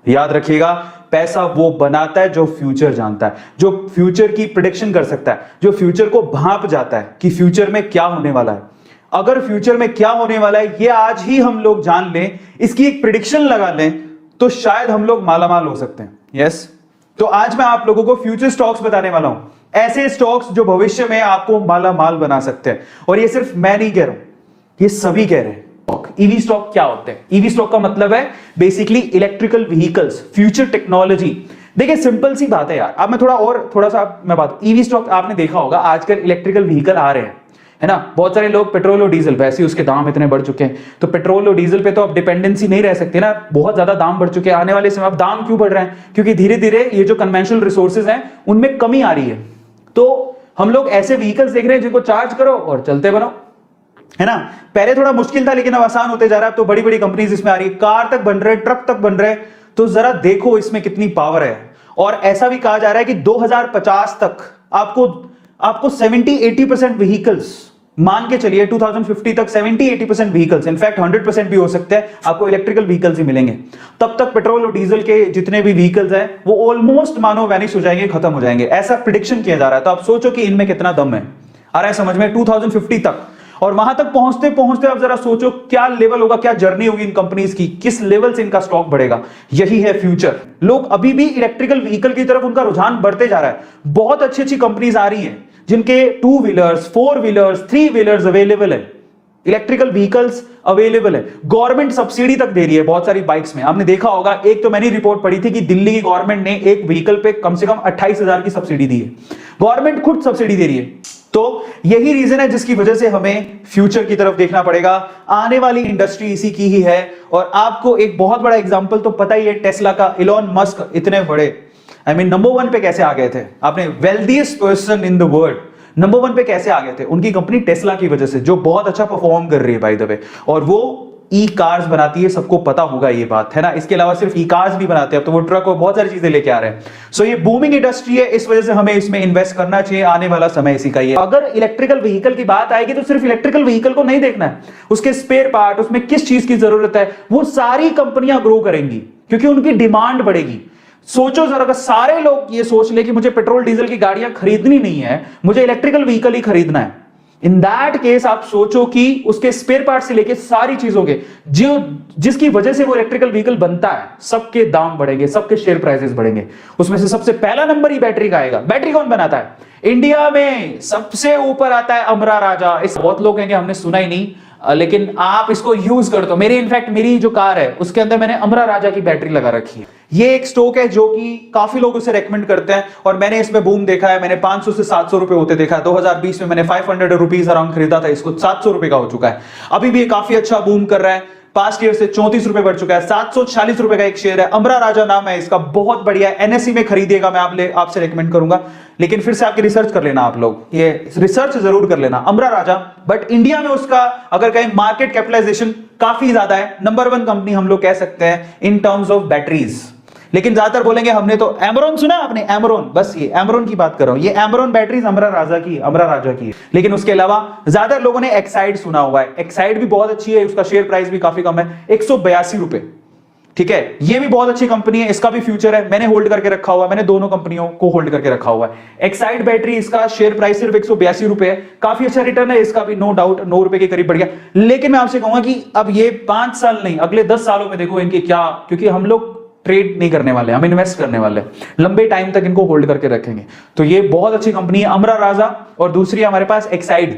याद रखिएगा, पैसा वो बनाता है जो फ्यूचर जानता है, जो फ्यूचर की प्रिडिक्शन कर सकता है, जो फ्यूचर को भांप जाता है कि फ्यूचर में क्या होने वाला है। अगर फ्यूचर में क्या होने वाला है ये आज ही हम लोग जान लें, इसकी एक प्रिडिक्शन लगा लें, तो शायद हम लोग मालामाल हो सकते हैं। यस, तो आज मैं आप लोगों को फ्यूचर स्टॉक्स बताने वाला हूं, ऐसे स्टॉक्स जो भविष्य में आपको मालामाल बना सकते हैं। और ये सिर्फ मैं नहीं कह रहा हूं, ये सभी कह रहे हैं। ईवी स्टॉक क्या होते हैं? ईवी स्टॉक का मतलब है basically electrical vehicles, future technology. देखिए सिंपल सी बात है यार, अब मैं थोड़ा सा मैं बात, ईवी स्टॉक आपने देखा होगा, आजकल इलेक्ट्रिकल व्हीकल आ रहे हैं, है ना। बहुत सारे लोग पेट्रोल और डीजल, वैसे ही उसके दाम इतने बढ़ चुके हैं, तो पेट्रोल और डीजल पे तो अब डिपेंडेंसी नहीं रह सकती ना, बहुत ज्यादा दाम बढ़ चुके हैं। आने वाले समय अब दाम क्यों बढ़ रहे हैं? क्योंकि धीरे धीरे ये जो कन्वेंशनल रिसोर्सेज हैं उनमें कमी आ रही है। तो हम लोग ऐसे व्हीकल्स देख रहे हैं जिनको चार्ज करो और चलते बनो, है ना। पहले थोड़ा मुश्किल था लेकिन अब आसान होते जा रहा है। अब तो बड़ी बड़ी कंपनीज इसमें आ रही है, कार तक बन रहे, ट्रक तक बन रहे। तो जरा देखो इसमें कितनी पावर है। और ऐसा भी कहा जा रहा है कि 2050 तक आपको 70-80% व्हीकल्स, मान के चलिए 2050 तक 70-80% व्हीकल्स, इनफैक्ट 100% भी हो सकते हैं, आपको इलेक्ट्रिकल व्हीकल्स ही मिलेंगे। तब तक पेट्रोल और डीजल के जितने भी व्हीकल्स हैं वो ऑलमोस्ट मानो वैनिश हो जाएंगे, खत्म हो जाएंगे, ऐसा प्रिडिक्शन किया जा रहा है। तो आप सोचो कि इनमें कितना दम है। आ रहा है समझ में? 2050 तक। और वहां तक पहुंचते पहुंचते आप जरा सोचो क्या लेवल होगा, क्या जर्नी होगी इन कंपनीज की, किस लेवल से इनका स्टॉक बढ़ेगा। यही है फ्यूचर। लोग अभी भी इलेक्ट्रिकल व्हीकल की तरफ उनका रुझान बढ़ते जा रहा है। बहुत अच्छी अच्छी कंपनीज आ रही हैं जिनके 2 व्हीलर्स, 4 व्हीलर्स, 3 व्हीलर्स अवेलेबल है, इलेक्ट्रिकल व्हीकल्स अवेलेबल है। गवर्नमेंट सब्सिडी तक दे रही है बहुत सारी बाइक्स में। आपने देखा होगा, एक तो मैंने रिपोर्ट पढ़ी थी कि दिल्ली की गवर्नमेंट ने एक व्हीकल पे कम से कम 28,000 की सब्सिडी दी है। गवर्नमेंट खुद सब्सिडी दे रही है। तो यही रीजन है जिसकी वजह से हमें फ्यूचर की तरफ देखना पड़ेगा। आने वाली इंडस्ट्री इसी की ही है। और आपको एक बहुत बड़ा एग्जांपल तो पता ही है टेस्ला का। इलॉन मस्क इतने बड़े, नंबर 1 पे कैसे आ गए थे? आपने wealthiest person in the world, number 1 पे कैसे आ गए थे? उनकी कंपनी टेस्ला की वजह से, जो बहुत अच्छा परफॉर्म कर रही है बाय द वे। और वो ई कार्स बनाती है, सबको पता होगा ये बात, है ना। इसके अलावा सिर्फ ई कार्स भी बनाते हैं, तो वो ट्रक और बहुत सारी चीजें लेके आ रहे हैं। सो ये बूमिंग इंडस्ट्री है, इस वजह से हमें इसमें इन्वेस्ट करना चाहिए। आने वाला समय इसी का ही है। अगर इलेक्ट्रिकल व्हीकल की बात आएगी तो सिर्फ इलेक्ट्रिकल व्हीकल को नहीं देखना है, उसके स्पेयर पार्ट, उसमें किस चीज की जरूरत है, वो सारी कंपनियां ग्रो करेंगी क्योंकि उनकी डिमांड बढ़ेगी। सोचो जरा, अगर सारे लोग ये सोच ले कि मुझे पेट्रोल डीजल की गाड़ियां खरीदनी नहीं है, मुझे इलेक्ट्रिकल व्हीकल ही खरीदना है, इन दैट केस आप सोचो कि उसके स्पेयर पार्ट से लेके सारी चीजों के जिसकी वजह से वो इलेक्ट्रिकल व्हीकल बनता है, सबके दाम बढ़ेंगे, सबके शेयर प्राइसेस बढ़ेंगे। उसमें से सबसे पहला नंबर ही बैटरी का आएगा। बैटरी कौन बनाता है? इंडिया में सबसे ऊपर आता है अमरा राजा। इस बहुत लोग कहेंगे हमने सुना ही नहीं, लेकिन आप इसको यूज कर दो। मेरी जो कार है उसके अंदर मैंने अमरा राजा की बैटरी लगा रखी है। ये एक स्टॉक है जो कि काफी लोग उसे रेकमेंड करते हैं और मैंने इसमें बूम देखा है। मैंने 500 से 700 रुपए होते देखा है। 2020 में मैंने 500 रुपीज अराउंड खरीदा था, इसको 700 रुपए का हो चुका है। अभी भी ये काफी अच्छा बूम कर रहा है। पास्ट ईयर से 34 रुपए बढ़ चुका है। 740 रुपए का एक शेयर है। अमरा राजा नाम है इसका, बहुत बढ़िया है। एनएससी में खरीदिएगा, मैं आपसे रेकमेंड करूंगा। लेकिन फिर से आपकी रिसर्च कर लेना, आप लोग ये रिसर्च जरूर कर लेना। अमरा राजा, बट इंडिया में उसका अगर कहें मार्केट कैपिटलाइजेशन काफी ज्यादा है। नंबर 1 कंपनी हम लोग कह सकते हैं इन टर्म्स ऑफ बैटरीज। लेकिन ज्यादातर बोलेंगे हमने तो एमरॉन सुना, आपने एमरॉन, बस ये एमरॉन की बात कर रहा हूं। ये एमरॉन बैटरीज अमरा राजा की। लेकिन उसके अलावा ज्यादातर लोगों ने एक्साइड सुना हुआ है। एक्साइड भी बहुत अच्छी है, उसका शेयर प्राइस भी काफी कम है, 182 रुपए। ठीक है, ये भी बहुत अच्छी कंपनी है, इसका भी फ्यूचर है। मैंने होल्ड करके रखा हुआ है, मैंने दोनों कंपनियों को होल्ड करके रखा हुआ है। एक्साइड बैटरी, इसका शेयर प्राइस सिर्फ 182 रुपए है। काफी अच्छा रिटर्न है इसका भी, नो डाउट, 9 रुपए के करीब बढ़ गया। लेकिन मैं आपसे कहूंगा कि अब ये 5 साल नहीं, अगले 10 सालों में देखो इनके क्या, क्योंकि हम लोग ट्रेड नहीं करने वाले, हम इन्वेस्ट करने वाले, लंबे टाइम तक इनको होल्ड करके रखेंगे। तो ये बहुत अच्छी कंपनी है अमरा राजा। और दूसरी हमारे पास एक्साइड।